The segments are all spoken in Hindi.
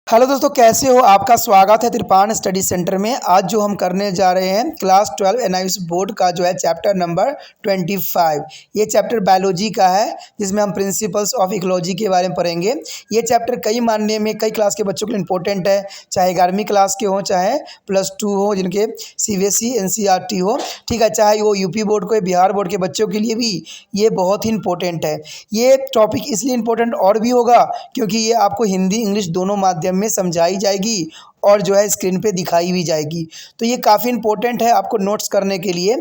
हेलो दोस्तों, कैसे हो? आपका स्वागत है त्रिपाण स्टडी सेंटर में। आज जो हम करने जा रहे हैं क्लास 12 एनआईएस बोर्ड का जो है चैप्टर नंबर 25। ये चैप्टर बायोलॉजी का है, जिसमें हम प्रिंसिपल्स ऑफ इकोलॉजी के बारे में पढ़ेंगे। ये चैप्टर कई मानने में कई क्लास के बच्चों के लिए इंपॉर्टेंट है, चाहे 11वीं क्लास के हों, चाहे +2 हो, जिनके सीबीएसई एनसीईआरटी हो, ठीक है, चाहे वो यूपी बोर्ड को, बिहार बोर्ड के बच्चों के लिए भी ये बहुत ही इंपॉर्टेंट है। ये टॉपिक इसलिए इंपॉर्टेंट और भी होगा क्योंकि ये आपको हिंदी इंग्लिश दोनों माध्यम में समझाई जाएगी और जो है स्क्रीन पे दिखाई भी जाएगी। तो ये काफ़ी इंपॉर्टेंट है आपको नोट्स करने के लिए,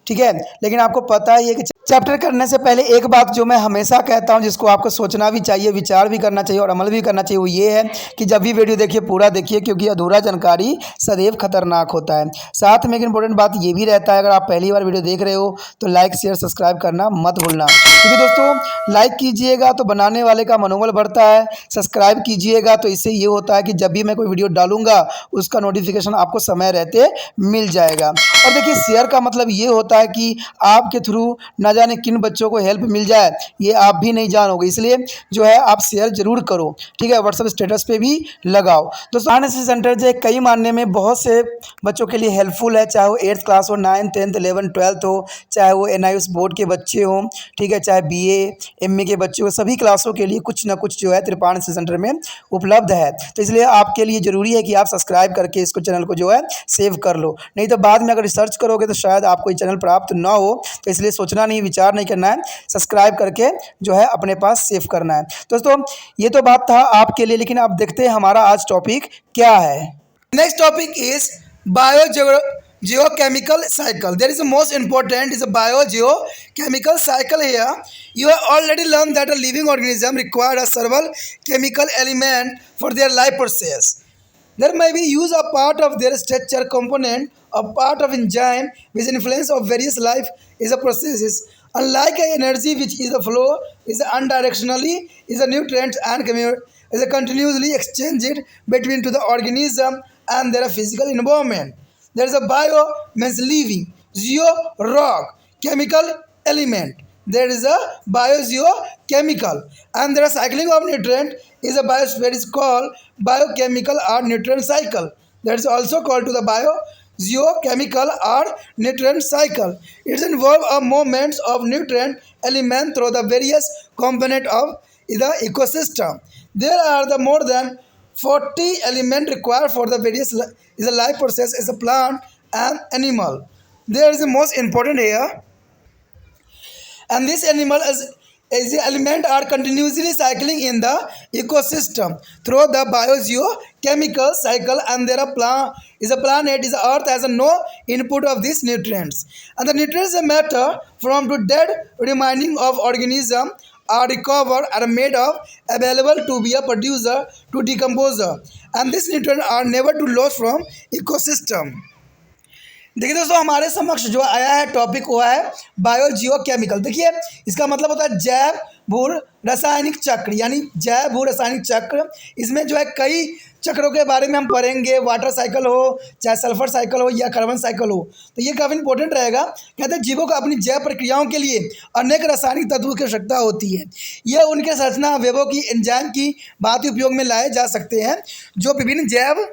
ठीक है। लेकिन आपको पता ही है कि चैप्टर करने से पहले एक बात जो मैं हमेशा कहता हूं, जिसको आपको सोचना भी चाहिए, विचार भी करना चाहिए और अमल भी करना चाहिए, वो ये है कि जब भी वीडियो देखिए पूरा देखिए, क्योंकि अधूरा जानकारी सदैव खतरनाक होता है। साथ में एक इंपॉर्टेंट बात ये भी रहता है, अगर आप पहली बार वीडियो देख रहे हो तो लाइक शेयर सब्सक्राइब करना मत भूलना, क्योंकि दोस्तों लाइक कीजिएगा तो बनाने वाले का मनोबल बढ़ता है, सब्सक्राइब कीजिएगा तो इससे ये होता है कि जब भी मैं कोई वीडियो डालूंगा उसका नोटिफिकेशन आपको समय रहते मिल जाएगा। और देखिए, शेयर का मतलब ये होता है कि आपके थ्रू ना जाने किन बच्चों को हेल्प मिल जाए, ये आप भी नहीं जानोगे, इसलिए जो है आप शेयर जरूर करो, ठीक है। व्हाट्सएप स्टेटस पे भी लगाओ। दोस्तों एनआईएस सेंटर जो है कई मानने में बहुत से बच्चों के लिए हेल्पफुल है, चाहे वो 8th क्लास हो, 9th 10th 11th 12th हो, चाहे वो एनआईएस बोर्ड के बच्चे हों, ठीक है, चाहे बीए एमए के बच्चे हो, सभी क्लासों के लिए कुछ ना कुछ जो है त्रिपाण सेंटर में उपलब्ध है। तो इसलिए आपके लिए ज़रूरी है कि आप सब्सक्राइब करके इसको चैनल को जो है सेव कर लो, नहीं तो बाद में अगर रिसर्च करोगे तो शायद आपको ये चैनल प्राप्त ना हो। तो इसलिए सोचना नहीं, विचार नहीं करना है, सब्सक्राइब करके जो है अपने पास सेव करना है। दोस्तों ये तो बात था आपके लिए, लेकिन आप देखते हैं हमारा आज टॉपिक क्या है। Next topic is geochemical cycle. There is the most important is a biogeochemical cycle here. You have already learned that a living organism requires several chemical element for their life process. There may be use a part of their structure component, a part of enzyme which influence of various life is a processes. Unlike energy which is the flow is unidirectionally is a nutrient and is a continuously exchanged between to the organism and their physical environment. There is a bio means living, geo rock chemical element. There is a biogeochemical, and there is cycling of nutrient is a biosphere is called biochemical or nutrient cycle. That is also called to the biogeochemical or nutrient cycle. It involves a movement of nutrient element through the various component of the ecosystem. There are the more than 40 elements required for the various is a life process as a plant and animal. There is the most important here, and this animal is the element are continuously cycling in the ecosystem through the biogeochemical cycle, and there are is a planet is earth has a no input of these nutrients, and the nutrients are matter from to dead remaining of organism are recovered are made of available to be a producer to decomposer, and these nutrients are never to lost from ecosystem. देखिए दोस्तों, हमारे समक्ष जो आया है टॉपिक वो है बायोजियोकेमिकल। देखिए इसका मतलब होता है जैव भू रासायनिक चक्र, यानी जैव भू रासायनिक चक्र। इसमें जो है कई चक्रों के बारे में हम पढ़ेंगे, वाटर साइकिल हो, चाहे सल्फर साइकिल हो या कार्बन साइकिल हो। तो ये काफ़ी इंपॉर्टेंट रहेगा। कहते हैं जीवों को अपनी जैव प्रक्रियाओं के लिए अनेक रासायनिक तत्वों की आवश्यकता होती है। यह उनके संरचना अवयवों की एंजाइम की बात उपयोग में लाए जा सकते हैं, जो विभिन्न जैव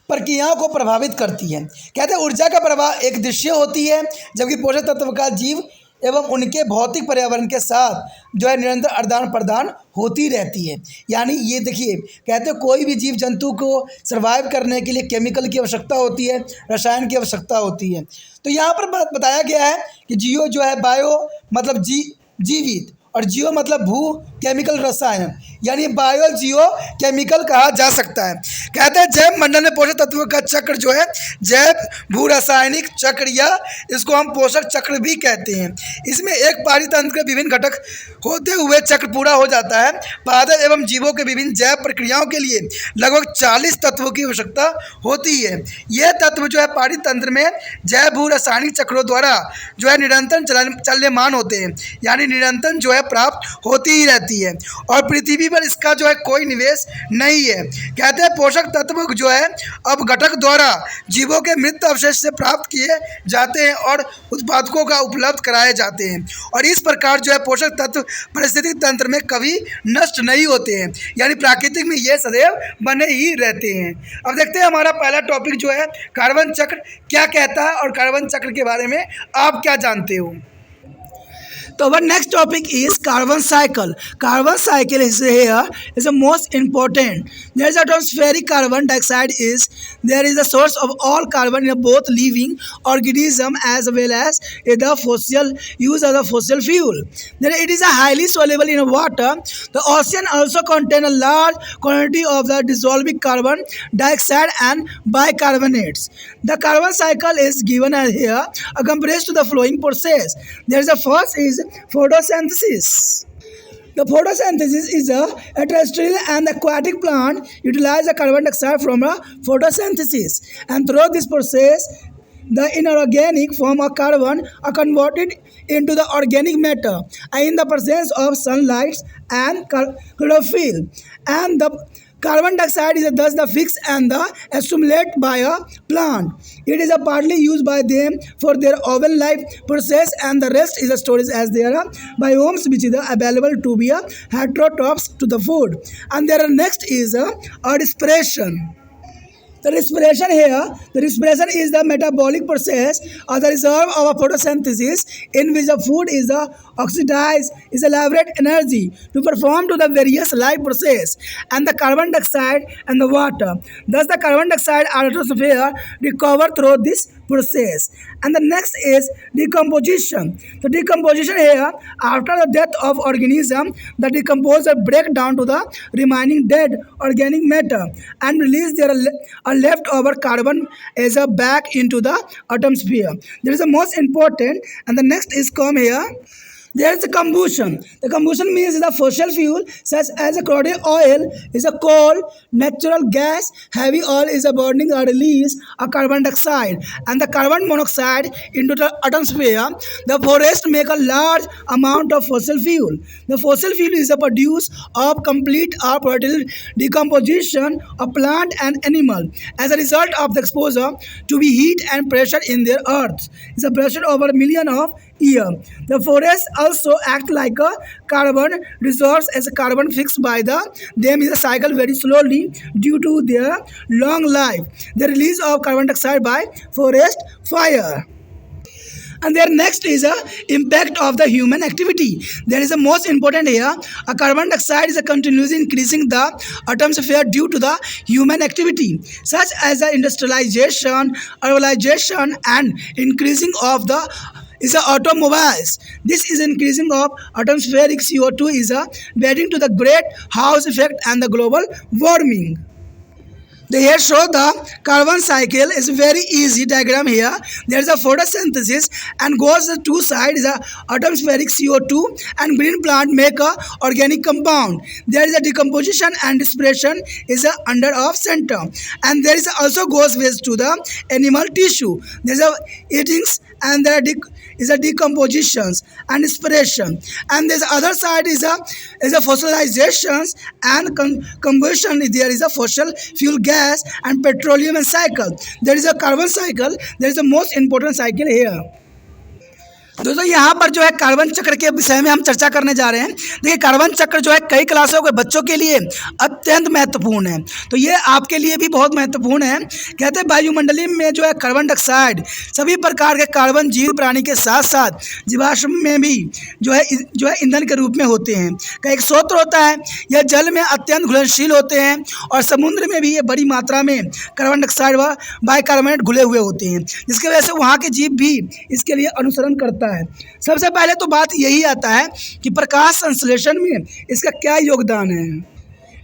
प्रक्रियाओं को प्रभावित करती है। कहते हैं ऊर्जा का प्रवाह एक दृश्य होती है, जबकि पोषक तत्व का जीव एवं उनके भौतिक पर्यावरण के साथ जो है निरंतर आदान प्रदान होती रहती है। यानी ये देखिए, कहते हैं कोई भी जीव जंतु को सर्वाइव करने के लिए केमिकल की आवश्यकता होती है, रसायन की आवश्यकता होती है। तो यहाँ पर बताया गया है कि जियो जो है बायो मतलब जीवित, और जियो मतलब भू केमिकल रसायन, यानी बायो जियो केमिकल कहा जा सकता है। कहते हैं जैव मंडल में पोषक तत्वों का चक्र जो है जैव भू रासायनिक चक्र, या इसको हम पोषक चक्र भी कहते हैं। इसमें एक पारितंत्र के विभिन्न घटक होते हुए चक्र पूरा हो जाता है। पादप एवं जीवों के विभिन्न जैव प्रक्रियाओं के लिए लगभग 40 तत्वों की आवश्यकता होती है। यह तत्व जो है पारितंत्र में जैव भू रासायनिक चक्रों द्वारा जो है निरंतर चलमान होते हैं, यानी निरंतर जो है प्राप्त होती ही रहती रहती है और पृथ्वी पर इसका जो है कोई निवेश नहीं है। कहते हैं पोषक तत्व जो है अब घटक द्वारा जीवों के मृत अवशेष से प्राप्त किए जाते हैं और उत्पादकों का उपलब्ध कराए जाते हैं और इस प्रकार जो है पोषक तत्व पारिस्थितिक तंत्र में कभी नष्ट नहीं होते हैं, यानी प्राकृतिक में ये सदैव बने ही रहते हैं। अब देखते हैं हमारा पहला टॉपिक जो है कार्बन चक्र क्या कहता है और कार्बन चक्र के बारे में आप क्या जानते हो। So our next topic is carbon cycle. Carbon cycle is here is the most important. There is atmospheric carbon dioxide is there is the source of all carbon in both living organism as well as the fossil use as a fossil fuel. Then it is a highly soluble in water. The ocean also contain a large quantity of the dissolving carbon dioxide and bicarbonates. The carbon cycle is given as here compared to the flowing process. There is a first is photosynthesis. The photosynthesis is a terrestrial and aquatic plant utilize the carbon dioxide from a photosynthesis, and through this process the inorganic form of carbon are converted into the organic matter in the presence of sunlight and chlorophyll, and the carbon dioxide is thus the fixed and the accumulated by a plant. It is partly used by them for their oven life process, and the rest is storage as their biomes which is available to be heterotrophs to the food. And their next is a respiration. The respiration here, the respiration is the metabolic process or the reserve of a photosynthesis in which the food is oxidized, is elaborate energy to perform to the various life process and the carbon dioxide and the water. Thus the carbon dioxide atmosphere recover through this process. And the next is decomposition. The decomposition here, after the death of organism, the decomposer break down to the remaining dead organic matter and release their leftover carbon as a back into the atmosphere. There is the most important, and the next is come here. There is a combustion. The combustion means the fossil fuel such as a crude oil is a coal, natural gas, heavy oil is a burning or release of carbon dioxide and the carbon monoxide into the atmosphere. The forest make a large amount of fossil fuel. The fossil fuel is a produce of complete or partial decomposition of plant and animal as a result of the exposure to be heat and pressure in their earth. It's a pressure over a million of year. The forests also act like a carbon reserves as a carbon fixed by them is a cycle very slowly due to their long life. The release of carbon dioxide by forest fire. And their next is a impact of the human activity. There is a most important here. A carbon dioxide is a continuously increasing the atmosphere due to the human activity, such as the industrialization, urbanization, and increasing of the is automobiles. This is increasing of atmospheric CO2 is leading to the great house effect and the global warming. The here show the carbon cycle is very easy diagram here. There is a photosynthesis and goes the two sides is a atmospheric CO2 and green plant make a organic compound. There is a decomposition and respiration is a under of center, and there is also goes waste to the animal tissue. There is a eatings and there is a decompositions and respiration, and this other side is a fossilizations and combustion. There is a fossil fuel gas and petroleum and cycle. There is a carbon cycle. There is the most important cycle here. दोस्तों यहाँ पर जो है कार्बन चक्र के विषय में हम चर्चा करने जा रहे हैं। देखिए कार्बन चक्र जो है कई क्लासों के बच्चों के लिए अत्यंत महत्वपूर्ण है, तो ये आपके लिए भी बहुत महत्वपूर्ण है। कहते हैं वायुमंडलीय में जो है कार्बन डाइऑक्साइड सभी प्रकार के कार्बन जीव प्राणी के साथ साथ जीवाश्म में भी जो है ईंधन के रूप में होते हैं का एक स्रोत होता है। यह जल में अत्यंत घुलनशील होते हैं और समुद्र में भी ये बड़ी मात्रा में कार्बन डाइऑक्साइड व बाइकार्बोनेट घुले हुए होते हैं, जिसकी वजह से वहाँ के जीव भी इसके लिए अनुसरण करता है। सबसे पहले तो बात यही आता है कि प्रकाश संश्लेषण में इसका क्या योगदान है।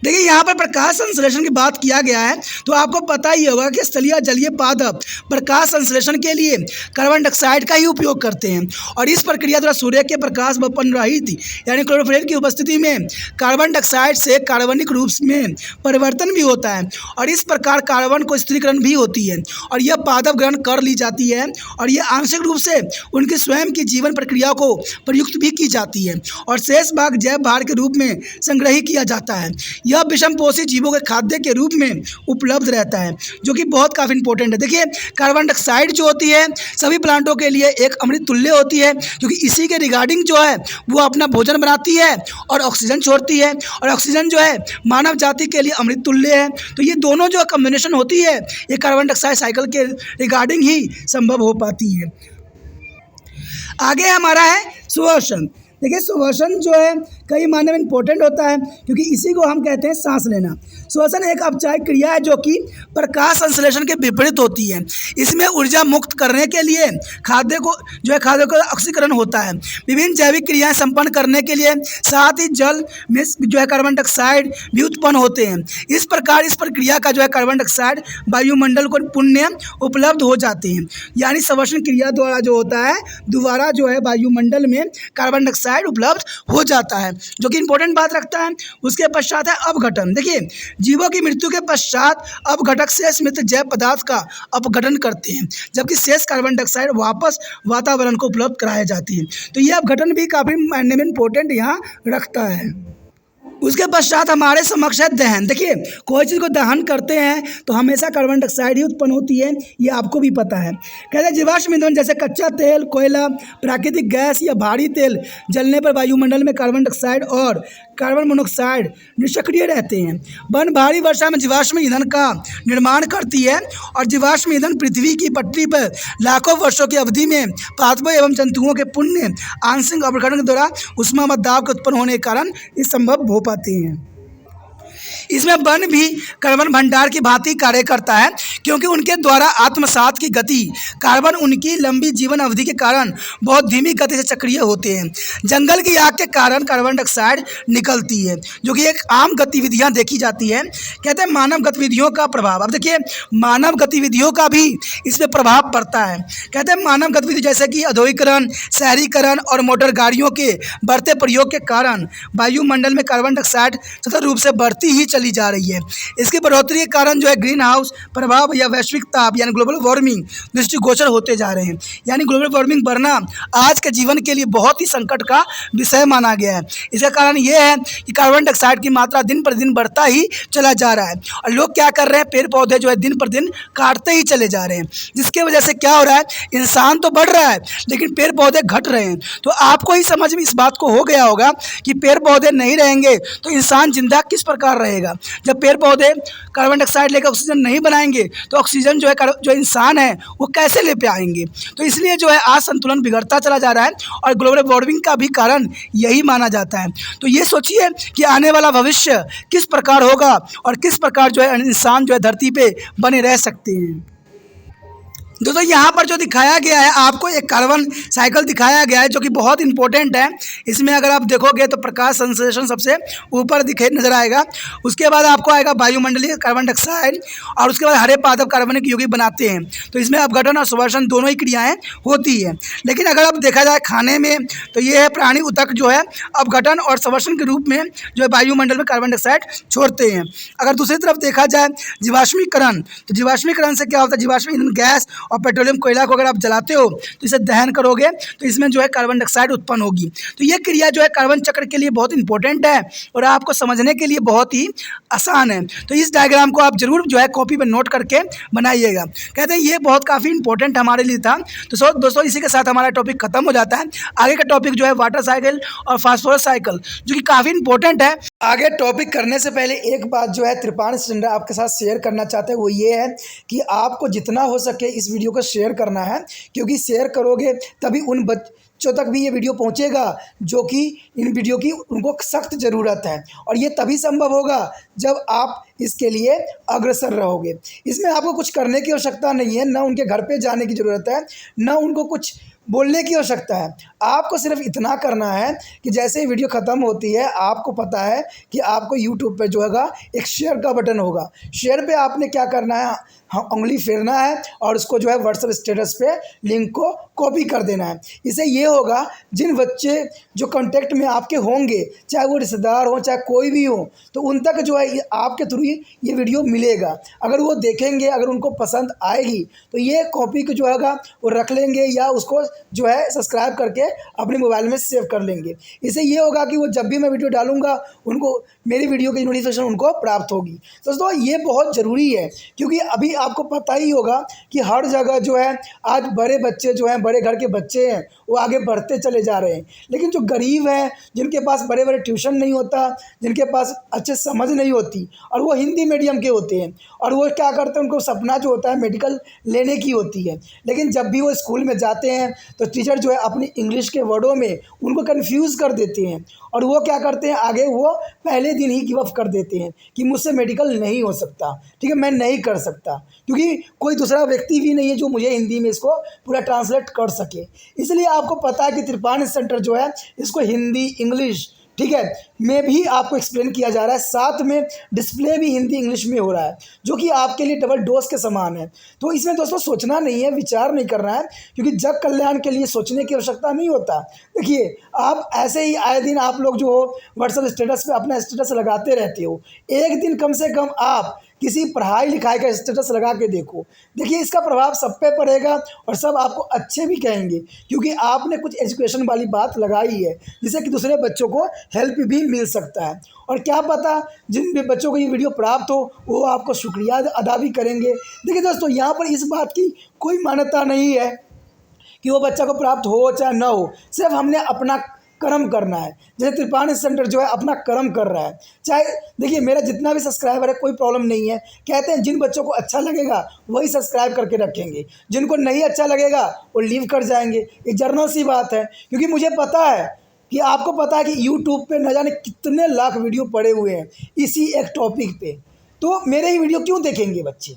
देखिए यहाँ पर प्रकाश संश्लेषण की बात किया गया है, तो आपको पता ही होगा कि स्थलीय जलीय पादप प्रकाश संश्लेषण के लिए कार्बन डाइऑक्साइड का ही उपयोग करते हैं और इस प्रक्रिया द्वारा सूर्य के प्रकाश वपन रहित यानी क्लोरोफिल की उपस्थिति में कार्बन डाइऑक्साइड से कार्बनिक रूप में परिवर्तन भी होता है और इस प्रकार कार्बन को स्थिरीकरण भी होती है और यह पादप ग्रहण कर ली जाती है और यह आंशिक रूप से उनकी स्वयं की जीवन प्रक्रिया को प्रयुक्त भी की जाती है और शेष भाग जैव भार के रूप में संग्रहित किया जाता है। यह विषमपोषी जीवों के खाद्य के रूप में उपलब्ध रहता है, जो कि बहुत काफ़ी इंपॉर्टेंट है। देखिए कार्बन डाइऑक्साइड जो होती है सभी प्लांटों के लिए एक अमृत तुल्य होती है, क्योंकि इसी के रिगार्डिंग जो है वो अपना भोजन बनाती है और ऑक्सीजन छोड़ती है और ऑक्सीजन जो है मानव जाति के लिए अमृत तुल्य है। तो ये दोनों जो कॉम्बिनेशन होती है ये कार्बन डाइऑक्साइड साइकिल के रिगार्डिंग ही संभव हो पाती है। आगे हमारा है श्वसन। देखिए श्वसन जो है कई मायने में इंपॉर्टेंट होता है, क्योंकि इसी को हम कहते हैं सांस लेना। श्वसन एक औपचारिक क्रिया है जो कि प्रकाश संश्लेषण के विपरीत होती है। इसमें ऊर्जा मुक्त करने के लिए खाद्य को ऑक्सीकरण होता है। विभिन्न जैविक क्रियाएं संपन्न करने के लिए साथ ही जल में जो है कार्बन डाइऑक्साइड भी उत्पन्न होते हैं। इस प्रकार इस प्रक्रिया का जो है कार्बन डाइऑक्साइड वायुमंडल को पुण्य उपलब्ध हो जाते हैं, यानी श्वसन क्रिया द्वारा जो होता है दोबारा जो है वायुमंडल में कार्बन डाइऑक्साइड उपलब्ध हो जाता है, जो कि इंपॉर्टेंट बात रखता है। उसके पश्चात है अपघटन। देखिए जीवों की मृत्यु के पश्चात अपघटक शेष मित्र जैव पदार्थ का अपघटन करते हैं, जबकि शेष कार्बन डाइऑक्साइड वापस वातावरण को उपलब्ध कराए जाती है। तो यह अपघटन भी काफ़ी मायने में इंपॉर्टेंट यहाँ रखता है। उसके पश्चात हमारे समक्ष है दहन। देखिए कोई चीज़ को दहन करते हैं तो हमेशा कार्बन डाइऑक्साइड ही उत्पन्न होती है, ये आपको भी पता है। कहते हैं जीवाश्म ईंधन जैसे कच्चा तेल, कोयला, प्राकृतिक गैस या भारी तेल जलने पर वायुमंडल में कार्बन डाइऑक्साइड और कार्बन मोनोऑक्साइड निष्क्रिय रहते हैं। वन भारी वर्षा में जीवाश्म ईंधन का निर्माण करती है और जीवाश्म ईंधन पृथ्वी की पटरी पर लाखों वर्षों की अवधि में पादपों एवं जंतुओं के पुण्य आंशिक अपघटन के द्वारा उष्मा व दाब के उत्पन्न होने के कारण ये संभव हो पाते हैं। इसमें वन भी कार्बन भंडार की भांति कार्य करता है, क्योंकि उनके द्वारा आत्मसात की गति कार्बन उनकी लंबी जीवन अवधि के कारण बहुत धीमी गति से सक्रिय होते हैं। जंगल की आग के कारण कार्बन डाइऑक्साइड निकलती है, जो कि एक आम गतिविधियां देखी जाती है। कहते हैं मानव गतिविधियों का प्रभाव। अब देखिए मानव गतिविधियों का भी इस पर प्रभाव पड़ता है। कहते हैं मानव गतिविधि जैसे कि औद्योगिकरण, शहरीकरण और मोटर गाड़ियों के बढ़ते प्रयोग के कारण वायुमंडल में कार्बन डाइऑक्साइड सतत रूप से बढ़ती ही चली जा रही है। इसकी बढ़ोतरी के कारण जो है ग्रीन हाउस प्रभाव या वैश्विक ताप यानी ग्लोबल वार्मिंग दृष्टिगोचर होते जा रहे हैं। यानी ग्लोबल वार्मिंग बढ़ना आज के जीवन के लिए बहुत ही संकट का विषय माना गया है। इसका कारण ये है कि कार्बन डाइऑक्साइड की मात्रा दिन पर दिन बढ़ता ही चला जा रहा है और लोग क्या कर रहे हैं, पेड़ पौधे जो है दिन पर दिन काटते ही चले जा रहे हैं, जिसके वजह से क्या हो रहा है, इंसान तो बढ़ रहा है लेकिन पेड़ पौधे घट रहे हैं। तो आपको ही समझ में इस बात को हो गया होगा कि पेड़ पौधे नहीं रहेंगे तो इंसान जिंदा किस प्रकार रहेगा। जब पेड़ पौधे कार्बन डाइऑक्साइड लेकर ऑक्सीजन नहीं बनाएंगे तो ऑक्सीजन जो है जो इंसान है वो कैसे ले पाएंगे। तो इसलिए जो है आज संतुलन बिगड़ता चला जा रहा है और ग्लोबल वार्मिंग का भी कारण यही माना जाता है। तो ये सोचिए कि आने वाला भविष्य किस प्रकार होगा और किस प्रकार जो है इंसान जो है धरती पे बने रह सकते हैं। दोस्तों यहाँ पर जो दिखाया गया है आपको एक कार्बन साइकिल दिखाया गया है, जो कि बहुत इंपॉर्टेंट है। इसमें अगर आप देखोगे तो प्रकाश संश्लेषण सबसे ऊपर दिखे नजर आएगा। उसके बाद आपको आएगा वायुमंडलीय कार्बन डाइऑक्साइड और उसके बाद हरे पादप कार्बनिक यौगिक बनाते हैं। तो इसमें अपघटन और श्वसन दोनों ही क्रियाएं होती है। लेकिन अगर अब देखा जाए खाने में तो ये है प्राणी ऊतक जो है अपघटन और श्वसन के रूप में जो है वायुमंडल में कार्बन डाइऑक्साइड छोड़ते हैं। अगर दूसरी तरफ देखा जाए जीवाश्मीकरण, तो जीवाश्मीकरण से क्या होता है, जीवाश्म ईंधन गैस और पेट्रोलियम कोयला को अगर आप जलाते हो तो इसे दहन करोगे तो इसमें जो है कार्बन डाइऑक्साइड उत्पन्न होगी। तो ये क्रिया जो है कार्बन चक्र के लिए बहुत इंपॉर्टेंट है और आपको समझने के लिए बहुत ही आसान है। तो इस डायग्राम को आप जरूर जो है कॉपी पर नोट करके बनाइएगा। कहते हैं ये बहुत काफ़ी इंपॉर्टेंट हमारे लिए था। तो दोस्तों इसी के साथ हमारा टॉपिक खत्म हो जाता है। आगे का टॉपिक जो है वाटर साइकिल और फास्फोरस साइकिल, जो कि काफ़ी इंपॉर्टेंट है। आगे टॉपिक करने से पहले एक बात जो है त्रिपाठी स्टैंडर्ड आपके साथ शेयर करना चाहते हैं, वो ये है कि आपको जितना हो सके इस वीडियो को शेयर करना है, क्योंकि शेयर करोगे तभी उन बच्चों तक भी ये वीडियो पहुंचेगा जो कि इन वीडियो की उनको सख्त ज़रूरत है। और ये तभी संभव होगा जब आप इसके लिए अग्रसर रहोगे। इसमें आपको कुछ करने की आवश्यकता नहीं है, ना उनके घर पे जाने की ज़रूरत है, ना उनको कुछ बोलने की आवश्यकता है। आपको सिर्फ इतना करना है कि जैसे ही वीडियो ख़त्म होती है, आपको पता है कि आपको यूट्यूब पे जो है एक शेयर का बटन होगा। शेयर पे आपने क्या करना है, हाँ, उंगली फेरना है और उसको जो है व्हाट्सएप स्टेटस पे लिंक को कॉपी कर देना है। इससे ये होगा, जिन बच्चे जो कांटेक्ट में आपके होंगे, चाहे वो रिश्तेदार हो चाहे कोई भी हो, तो उन तक जो है आपके थ्रू ही ये वीडियो मिलेगा। अगर वो देखेंगे, अगर उनको पसंद आएगी, तो ये कॉपी को जो है वो रख लेंगे या उसको जो है सब्सक्राइब करके अपने मोबाइल में सेव कर लेंगे। इससे ये होगा कि वो जब भी मैं वीडियो डालूंगा, उनको मेरी वीडियो की नोटिफिकेशन उनको प्राप्त होगी। तो दोस्तों ये बहुत ज़रूरी है, क्योंकि अभी आपको पता ही होगा कि हर जगह जो है आज बड़े बच्चे जो हैं, बड़े घर के बच्चे हैं, वो आगे बढ़ते चले जा रहे हैं। लेकिन जो गरीब हैं, जिनके पास बड़े बड़े ट्यूशन नहीं होता, जिनके पास अच्छे समझ नहीं होती, और वो हिंदी मीडियम के होते हैं, और वो क्या करते हैं, उनको सपना जो होता है मेडिकल लेने की होती है। लेकिन जब भी वो स्कूल में जाते हैं तो टीचर जो है अपनी इंग्लिश के वर्डों में उनको कन्फ्यूज़ कर देते हैं, और वो क्या करते हैं, आगे वो पहले दिन ही गिव अप कर देते हैं कि मुझसे मेडिकल नहीं हो सकता, ठीक है, मैं नहीं कर सकता, क्योंकि कोई दूसरा व्यक्ति भी नहीं है जो मुझे हिंदी में इसको पूरा ट्रांसलेट कर सके। इसलिए आपको पता है कि त्रिपाठी सेंटर जो है इसको हिंदी, इंग्लिश, ठीक है, में भी आपको एक्सप्लेन किया जा रहा है, साथ में डिस्प्ले भी हिंदी इंग्लिश में हो रहा है, जो कि आपके लिए डबल डोज के समान है। तो इसमें दोस्तों सोचना नहीं है, विचार नहीं करना है, क्योंकि जग कल्याण के लिए सोचने की आवश्यकता नहीं होता। देखिए, आप ऐसे ही आए दिन आप लोग जो हो व्हाट्सएप स्टेटस पे अपना स्टेटस लगाते रहते हो, एक दिन कम से कम आप किसी पढ़ाई लिखाई का स्टेटस लगा के देखो। देखिए, इसका प्रभाव सब पे पड़ेगा और सब आपको अच्छे भी कहेंगे, क्योंकि आपने कुछ एजुकेशन वाली बात लगाई है, जिससे कि दूसरे बच्चों को हेल्प भी मिल सकता है। और क्या पता जिन भी बच्चों को ये वीडियो प्राप्त हो, वो आपको शुक्रिया अदा भी करेंगे। देखिए दोस्तों, यहाँ पर इस बात की कोई मान्यता नहीं है कि वो बच्चा को प्राप्त हो चाहे ना हो, सिर्फ हमने अपना कर्म करना है। जैसे त्रिपाठी सेंटर जो है अपना कर्म कर रहा है, चाहे देखिए मेरा जितना भी सब्सक्राइबर है कोई प्रॉब्लम नहीं है। कहते हैं जिन बच्चों को अच्छा लगेगा वही सब्सक्राइब करके रखेंगे, जिनको नहीं अच्छा लगेगा वो लीव कर जाएंगे। एक जर्नल सी बात है, क्योंकि मुझे पता है कि आपको पता है कि यूट्यूब पे न जाने कितने लाख वीडियो पड़े हुए हैं इसी एक टॉपिक पे, तो मेरे ही वीडियो क्यों देखेंगे बच्चे।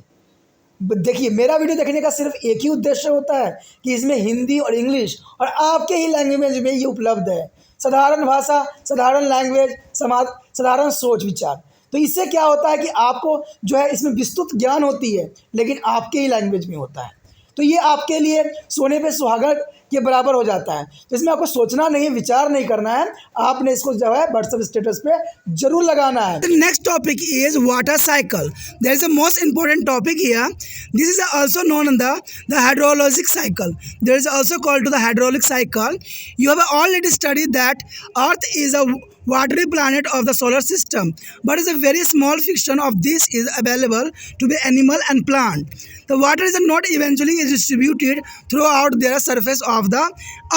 देखिए, मेरा वीडियो देखने का सिर्फ एक ही उद्देश्य होता है कि इसमें हिंदी और इंग्लिश और आपके ही लैंग्वेज में ये उपलब्ध है। साधारण भाषा, साधारण लैंग्वेज, समाज, साधारण सोच विचार। तो इससे क्या होता है कि आपको जो है इसमें विस्तृत ज्ञान होती है, लेकिन आपके ही लैंग्वेज में होता है। तो ये आपके लिए सोने पे सुहागा के बराबर हो जाता है। तो इसमें आपको सोचना नहीं है, विचार नहीं करना है, आपने इसको जो है व्हाट्सएप स्टेटस पे जरूर लगाना है। Next topic is water cycle. There is a most important topic here. This is also known the hydrologic cycle. There is also called to the hydraulic cycle. You have already studied that earth is a watery planet of the solar system, but is a very small fraction of this is available to be animal and plant. The water is not eventually distributed throughout the surface of the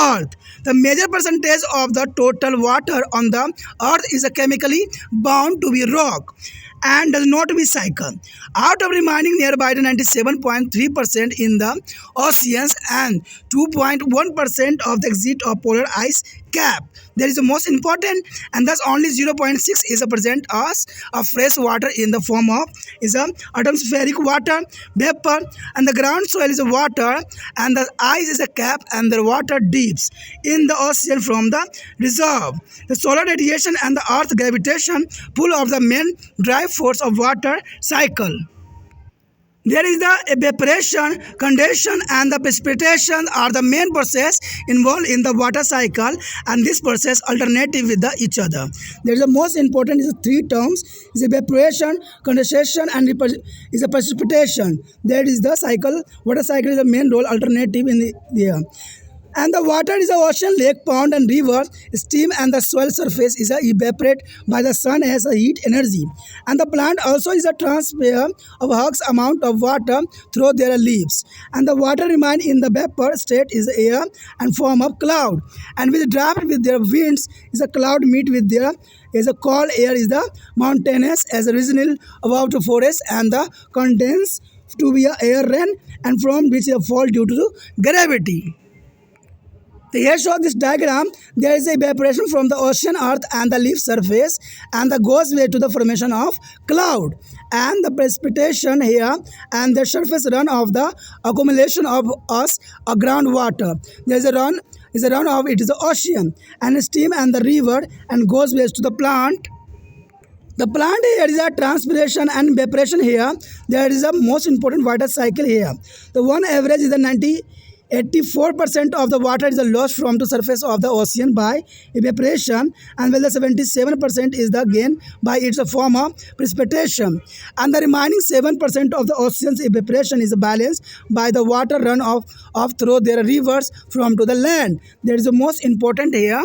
earth. The major percentage of the total water on the earth is chemically bound to be rock and does not recycle. Out of remaining nearby the 97.3% in the oceans and 2.1% of the exit of polar ice cap. There is the most important, and thus only 0.6 is a present as of fresh water in the form of is a atmospheric water vapor, and the ground soil is a water, and the ice is a cap, and the water dips in the ocean from the reserve. The solar radiation and the earth gravitation pull of the main drive force of water cycle. There is the evaporation, condensation, and the precipitation are the main process involved in the water cycle, and this process alternative with each other. There is the most important is the three terms is evaporation, condensation, and is a precipitation. That is the cycle. Water cycle is the main role alternative in the air. And the water is the ocean, lake, pond, and river. Steam and the soil surface is evaporate by the sun as a heat energy. And the plant also is a transfer of huge amount of water through their leaves. And the water remain in the vapor state is air and form of cloud. And with draft with their winds is a cloud meet with their is a cold air is the mountainous as a regional above the forest, and the condense to be a air rain and from which a fall due to gravity. So here show this diagram, there is evaporation from the ocean, earth and the leaf surface and the goes way to the formation of cloud and the precipitation here and the surface run of the accumulation of us a groundwater. There is a run of it is the ocean and steam and the river and goes ways to the plant. The plant here is a transpiration and evaporation here. There is a most important water cycle here. The one average is the 84% of the water is lost from the surface of the ocean by evaporation, and while the 77% is the gain by its form of precipitation, and the remaining 7% of the ocean's evaporation is balanced by the water run off through their rivers from to the land. That is the most important here.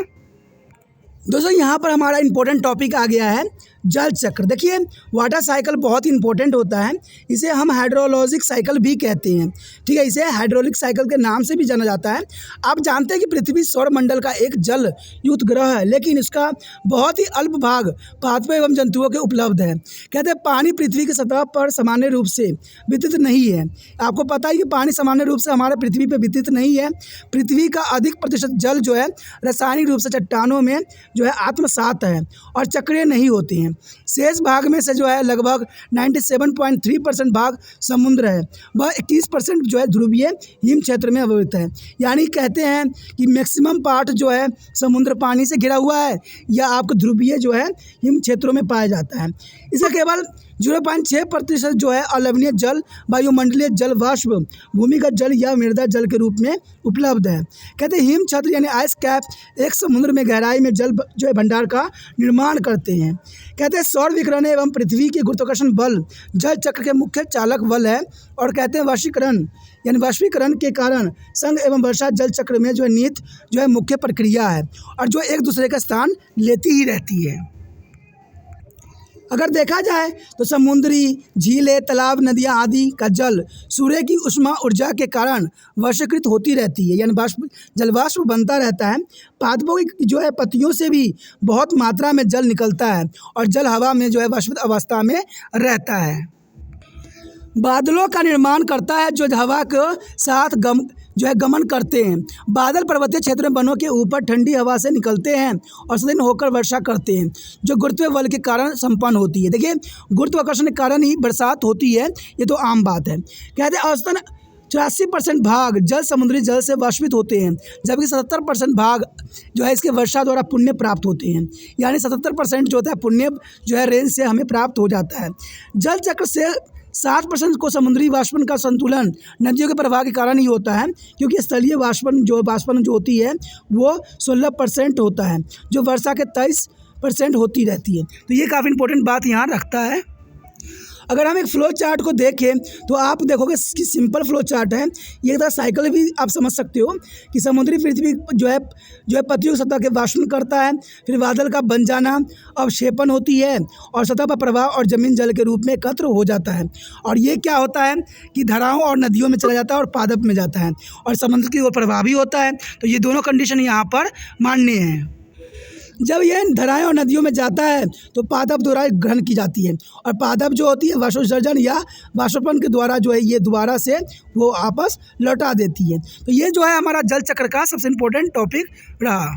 दोस्तों यहाँ पर हमारा इंपॉर्टेंट टॉपिक आ गया है जल चक्र। देखिए वाटर साइकिल बहुत ही इंपॉर्टेंट होता है, इसे हम हाइड्रोलॉजिक साइकिल भी कहते हैं। ठीक है, इसे हाइड्रोलिक साइकिल के नाम से भी जाना जाता है। आप जानते हैं कि पृथ्वी सौरमंडल का एक जल युक्त ग्रह है, लेकिन इसका बहुत ही अल्प भाग पादपों एवं जंतुओं के उपलब्ध है। कहते हैं पानी पृथ्वी की सतह पर सामान्य रूप से वितरित नहीं है। आपको पता है कि पानी सामान्य रूप से हमारे पृथ्वी पर वितरित नहीं है। पृथ्वी का अधिक प्रतिशत जल जो है रासायनिक रूप से चट्टानों में जो है आत्मसात है और चक्रीय नहीं होती हैं। शेष भाग में से जो है लगभग 97.3% भाग समुद्र है, वह 21% जो है ध्रुवीय हिम क्षेत्र में अवस्थित है। यानी कहते हैं कि मैक्सिमम पार्ट जो है समुद्र पानी से घिरा हुआ है या आपको ध्रुवीय जो है हिम क्षेत्रों में पाया जाता है। इसका केवल 0.6% जो है अलवणीय जल वायुमंडलीय जल वाष्प भूमिगत जल या मृदा जल के रूप में उपलब्ध है। कहते हैं हिम छत्र यानी आइस कैप एक समुद्र में गहराई में जल जो है भंडार का निर्माण करते हैं। कहते हैं सौर विकिरण एवं पृथ्वी के गुरुत्वाकर्षण बल जल चक्र के मुख्य चालक बल है। और कहते हैं वशीकरण यानी वाष्पीकरण के कारण संघ एवं वर्षा जल चक्र में जो है नियत जो है मुख्य प्रक्रिया है और जो एक दूसरे का स्थान लेती ही रहती है। अगर देखा जाए तो समुद्री झीलें तालाब नदियाँ आदि का जल सूर्य की उष्मा ऊर्जा के कारण वर्षीकृत होती रहती है, यानी जलवाष्प बनता रहता है। पादपों की जो है पत्तियों से भी बहुत मात्रा में जल निकलता है और जल हवा में जो है वाष्पित अवस्था में रहता है। बादलों का निर्माण करता है जो हवा के साथ गमन करते हैं। बादल पर्वतीय क्षेत्र में वनों के ऊपर ठंडी हवा से निकलते हैं और सदिन होकर वर्षा करते हैं जो गुरुत्व बल के कारण संपन्न होती है। देखिए गुरुत्वाकर्षण के कारण ही बरसात होती है, ये तो आम बात है। कहते हैं औसतन 84% भाग जल समुद्री जल से वाष्पित होते हैं, जबकि 77% भाग जो है इसके वर्षा द्वारा पुण्य प्राप्त होते हैं। यानी 77% जो होता है पुण्य जो है रेंज से हमें प्राप्त हो जाता है। जल चक्र से 7% को समुद्री वाष्पन का संतुलन नदियों के प्रवाह के कारण ही होता है, क्योंकि स्थलीय वाष्पन जो होती है वो 16% होता है, जो वर्षा के 23% होती रहती है। तो ये काफ़ी इंपॉर्टेंट बात यहाँ रखता है। अगर हम एक फ्लो चार्ट को देखें तो आप देखोगे कि सिंपल फ्लो चार्ट है। ये एक साइकिल भी आप समझ सकते हो कि समुद्री पृथ्वी जो है पृथ्वी सतह के वाष्पन करता है, फिर बादल का बन जाना, अवक्षेपण होती है और सतह पर प्रवाह और जमीन जल के रूप में एकत्र हो जाता है। और ये क्या होता है कि धाराओं और नदियों में चला जाता है और पादप में जाता है और समुद्र की ओर प्रवाह भी होता है। तो ये दोनों कंडीशन यहाँ पर मान्य हैं। जब यह धाराएं और नदियों में जाता है तो पादप द्वारा ग्रहण की जाती है और पादप जो होती है वाष्पोत्सर्जन या वाष्पन के द्वारा जो है ये दोबारा से वो आपस लौटा देती है। तो ये जो है हमारा जल चक्र का सबसे इम्पोर्टेंट टॉपिक रहा।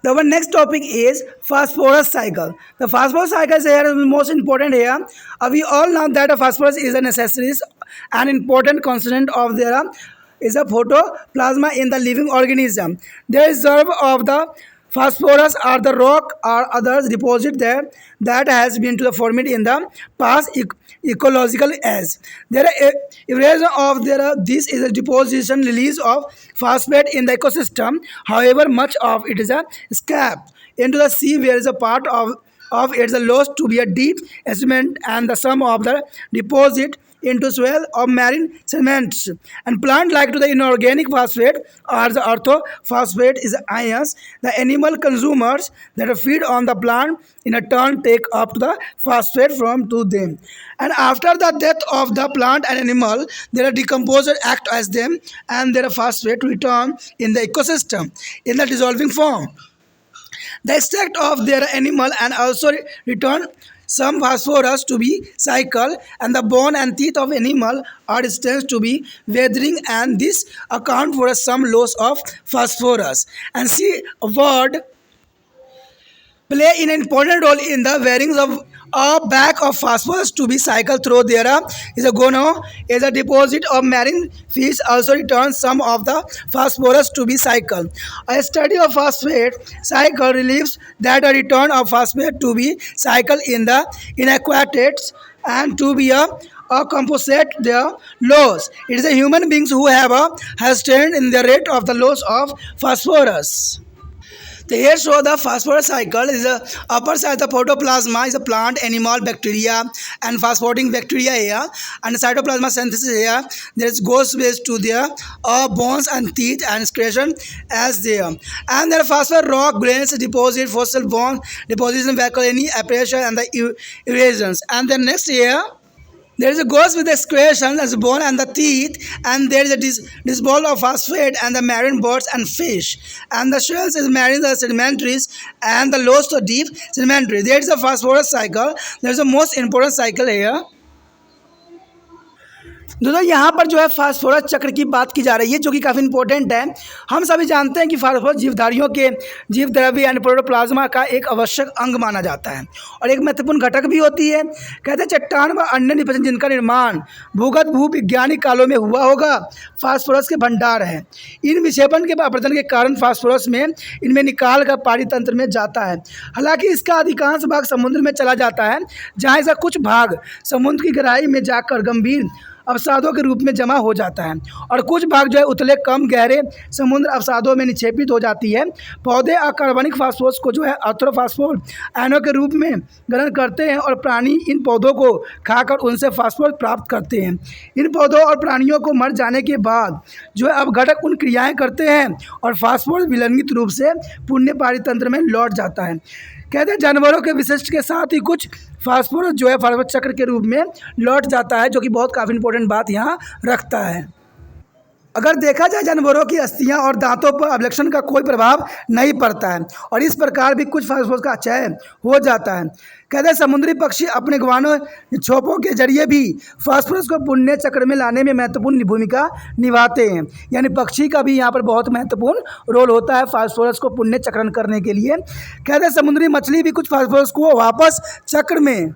The next topic is phosphorus cycle. The phosphorus cycle is here most important here. We all know that phosphorus is a necessary and important constituent of there is a photoplasma in the living organism. There is reserve of the phosphorus are the rock or others deposit there that has been to the formed in the past ecological age. There erosion of this is a deposition release of phosphate in the ecosystem. However, much of it is a escape into the sea where is a part of it is lost to be a deep sediment and the sum of the deposit into soil of marine sediments and plant like to the inorganic phosphate or the orthophosphate is ions. The animal consumers that feed on the plant in a turn take up to the phosphate from to them, and after the death of the plant and animal their decomposer act as them and their phosphate return in the ecosystem in the dissolving form. The extract of their animal and also return some phosphorus to be cycle, and the bone and teeth of animal are destined to be weathering, and this account for some loss of phosphorus. And see, a word play an important role in the wearings of a bag of phosphorus to be cycled through. There is a gono is a deposit of marine fish also returns some of the phosphorus to be cycled. A study of phosphate cycle relieves that a return of phosphate to be cycled in the inadequate and to be a compensate their loss. It is the human beings who have a hastened in the rate of the loss of phosphorus. The here show the phosphorus cycle is a upper side the protoplasma is a plant, animal, bacteria and phosphorating bacteria here, and cytoplasma synthesis here. There is goes waste to their bones and teeth and excretion as there, and there phosphor rock grains deposit, fossil bone deposition, any apparition and the erasions. And then next here there is a goes with the excretion as bone and the teeth, and there is a disposal of phosphate and the marine birds and fish, and the shells is marine the sedimentaries and the loss to deep sedimentary. There is a phosphorus cycle. There is the most important cycle here. दोस्तों यहाँ पर जो है फास्फोरस चक्र की बात की जा रही है, जो कि काफ़ी इंपॉर्टेंट है। हम सभी जानते हैं कि फास्फोरस जीवधारियों के जीव द्रव्य यानी प्रोटोप्लाज्मा का एक आवश्यक अंग माना जाता है और एक महत्वपूर्ण घटक भी होती है। कहते हैं चट्टान व अन्य निपजन जिनका निर्माण भूगत भूवैज्ञानिक कालों में हुआ होगा फास्फोरस के भंडार है। इन विक्षेपण के अपरदन के कारण फास्फोरस में इनमें निकाल कर पानी तंत्र में जाता है। हालांकि इसका अधिकांश भाग समुद्र में चला जाता है, जहाँ इसका कुछ भाग समुद्र की गहराई में जाकर गंभीर अवसादों के रूप में जमा हो जाता है और कुछ भाग जो है उतले कम गहरे समुद्र अवसादों में निक्षेपित हो जाती है। पौधे अकार्बनिक फास्फोरस को जो है ऑर्थोफॉस्फोर आयनों के रूप में ग्रहण करते हैं और प्राणी इन पौधों को खाकर उनसे फास्फोरस प्राप्त करते हैं। इन पौधों और प्राणियों को मर जाने के बाद जो है अपघटक उन क्रियाएँ करते हैं और फास्फोरस विलंगित रूप से पुण्य पारितंत्र में लौट जाता है। कहते हैं जानवरों के विशिष्ट के साथ ही कुछ फास्फोरस जो है फास्फोरस चक्र के रूप में लौट जाता है, जो कि बहुत काफ़ी इंपॉर्टेंट बात यहाँ रखता है। अगर देखा जाए जानवरों की अस्थियां और दांतों पर अवलक्षण का कोई प्रभाव नहीं पड़ता है और इस प्रकार भी कुछ फास्फोरस का क्षय हो जाता है। कहते हैं समुद्री पक्षी अपने गवानों छोपों के जरिए भी फास्फोरस को पुण्य चक्र में लाने में महत्वपूर्ण भूमिका निभाते हैं। यानी पक्षी का भी यहाँ पर बहुत महत्वपूर्ण रोल होता है फास्फोरस को पुण्य चक्रण करने के लिए। कहते हैं समुद्री मछली भी कुछ फास्फोरस को वापस चक्र में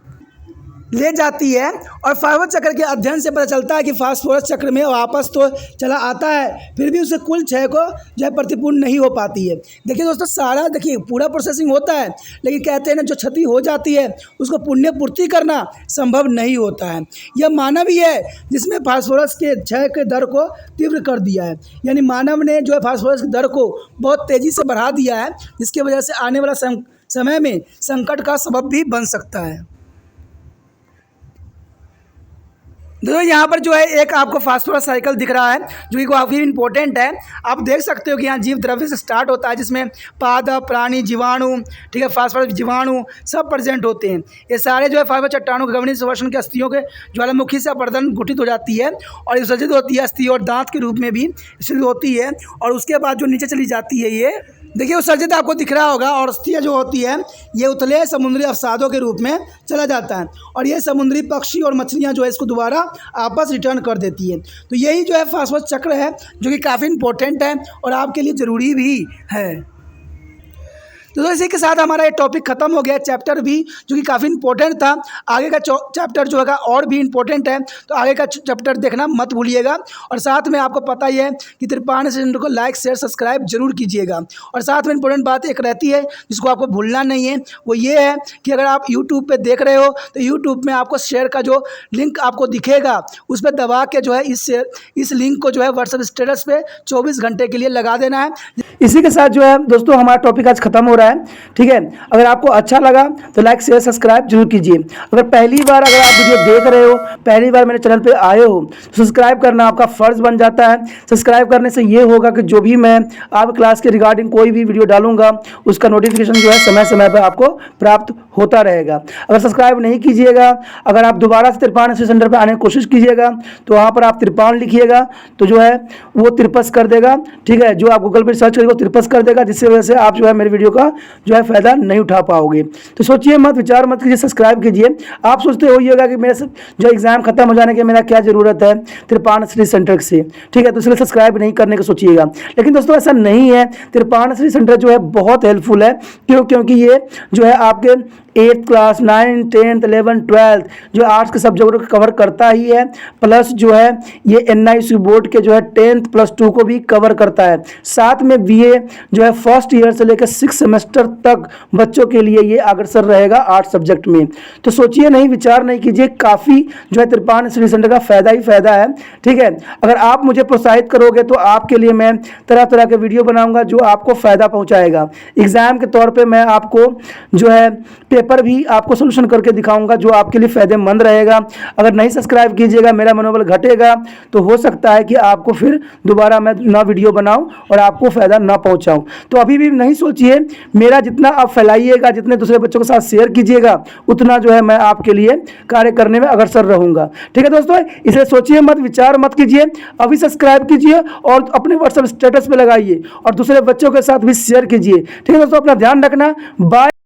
ले जाती है और फास्फोरस चक्र के अध्ययन से पता चलता है कि फास्फोरस चक्र में वापस तो चला आता है, फिर भी उसे कुल क्षय को जो है प्रतिपूर्ण नहीं हो पाती है। देखिए दोस्तों सारा देखिए पूरा प्रोसेसिंग होता है, लेकिन कहते हैं ना जो क्षति हो जाती है उसको पुण्य पूर्ति करना संभव नहीं होता है। यह मानव ही है जिसमें फास्फोरस के क्षय के दर को तीव्र कर दिया है। यानी मानव ने जो है फास्फोरस की दर को बहुत तेज़ी से बढ़ा दिया है, जिसकी वजह से आने वाला समय में संकट का सबब भी बन सकता है। दोस्तों यहाँ पर जो है एक आपको फास्फोरस साइकिल दिख रहा है, जो कि काफ़ी इंपॉर्टेंट है। आप देख सकते हो कि यहाँ जीव द्रव्य से स्टार्ट होता है, जिसमें पादप प्राणी जीवाणु, ठीक है, फास्फोरस जीवाणु सब प्रेजेंट होते हैं। ये सारे जो है फास्फोरस चट्टानों के गवनीय सुवर्षण के अस्थियों के ज्वालामुखी से अपरदन घटित हो जाती है और विसर्जित होती है अस्थि और दांत के रूप में भी विसर्जित होती है और उसके बाद जो नीचे चली जाती है ये देखिए उत्सर्जित आपको दिख रहा होगा और अस्थियाँ जो होती है ये उतले समुद्री अवसादों के रूप में चला जाता है और ये समुद्री पक्षी और मछलियाँ जो है इसको दोबारा आपस रिटर्न कर देती है। तो यही जो है फास्फोरस चक्र है, जो कि काफ़ी इंपॉर्टेंट है और आपके लिए ज़रूरी भी है। तो इसी के साथ हमारा ये टॉपिक खत्म हो गया, चैप्टर भी जो कि काफ़ी इंपॉर्टेंट था। आगे का चैप्टर जो है और भी इंपॉर्टेंट है, तो आगे का चैप्टर देखना मत भूलिएगा। और साथ में आपको पता ही है कि त्रिपाठी चैनल को लाइक शेयर सब्सक्राइब जरूर कीजिएगा। और साथ में इंपॉर्टेंट बात एक रहती है जिसको आपको भूलना नहीं है, वो ये है कि अगर आप यूट्यूब पर देख रहे हो तो यूट्यूब में आपको शेयर का जो लिंक आपको दिखेगा उस पर दबा के जो है इस लिंक को जो है व्हाट्सएप स्टेटस पे 24 घंटे के लिए लगा देना है। इसी के साथ जो है दोस्तों हमारा टॉपिक आज खत्म हो रहा है, ठीक है। अगर आपको अच्छा लगा तो लाइक शेयर सब्सक्राइब जरूर कीजिए। अगर पहली बार अगर आप वीडियो देख रहे हो, पहली बार मेरे चैनल पे आए हो, तो सब्सक्राइब करना आपका फर्ज बन जाता है। सब्सक्राइब करने से ये होगा कि जो भी मैं आप क्लास के रिगार्डिंग कोई भी वीडियो डालूंगा उसका नोटिफिकेशन जो है समय समय पर आपको प्राप्त होता रहेगा। अगर सब्सक्राइब नहीं कीजिएगा, अगर आप दोबारा से त्रिपाठी सेंटर पर आने की कोशिश कीजिएगा तो वहाँ पर आप त्रिपाठी लिखिएगा तो जो है वो तिरपस कर देगा, ठीक है। जो आप गूगल पर सर्च करेंगे वो तिरपस कर देगा, जिसकी वजह से आप जो है मेरे वीडियो का का जो है फ़ायदा नहीं उठा पाओगे। तो सोचिए मत, विचार मत कीजिए, सब्सक्राइब कीजिए। आप सोचते होइएगा कि मेरा जो एग्ज़ाम खत्म हो जाने के मेरा क्या ज़रूरत है त्रिपाण श्री सेंटर से, ठीक है, तो इसलिए सब्सक्राइब नहीं करने का सोचिएगा। लेकिन दोस्तों ऐसा नहीं है, त्रिपाण श्री सेंटर जो है बहुत हेल्पफुल है। क्योंकि ये जो है आपके 8th class, 9th, 10th, 11th, 12th जो आर्ट्स के सब्जेक्ट को कवर करता ही है, प्लस जो है ये NIC बोर्ड के जो है 10th प्लस 2 को भी कवर करता है। साथ में BA जो है फर्स्ट ईयर से लेकर 6 सेमेस्टर तक बच्चों के लिए ये अग्रसर रहेगा आर्ट्स सब्जेक्ट में। तो सोचिए नहीं, विचार नहीं कीजिए, काफ़ी जो है त्रिपाण श्री सेंटर का फ़ायदा ही फ़ायदा है, ठीक है। अगर आप मुझे प्रोत्साहित करोगे तो आपके लिए मैं तरह तरह के वीडियो बनाऊंगा जो आपको फ़ायदा पहुंचाएगा। एग्ज़ाम के तौर पे मैं आपको जो है पेपर भी आपको सोल्यूशन करके दिखाऊंगा जो आपके लिए फ़ायदेमंद रहेगा। अगर नहीं सब्सक्राइब कीजिएगा, मेरा मनोबल घटेगा, तो हो सकता है कि आपको फिर दोबारा मैं ना वीडियो बनाऊं और आपको फ़ायदा ना पहुंचाऊं। तो अभी भी नहीं सोचिए, मेरा जितना आप फैलाइएगा, जितने दूसरे बच्चों के साथ शेयर कीजिएगा, उतना जो है मैं आपके लिए कार्य करने में अग्रसर रहूँगा, ठीक है दोस्तों। इसलिए सोचिए मत, विचार मत कीजिए, अभी सब्सक्राइब कीजिए और अपने व्हाट्सएप स्टेटस पे लगाइए और दूसरे बच्चों के साथ भी शेयर कीजिए, ठीक है दोस्तों। अपना ध्यान रखना, बाय।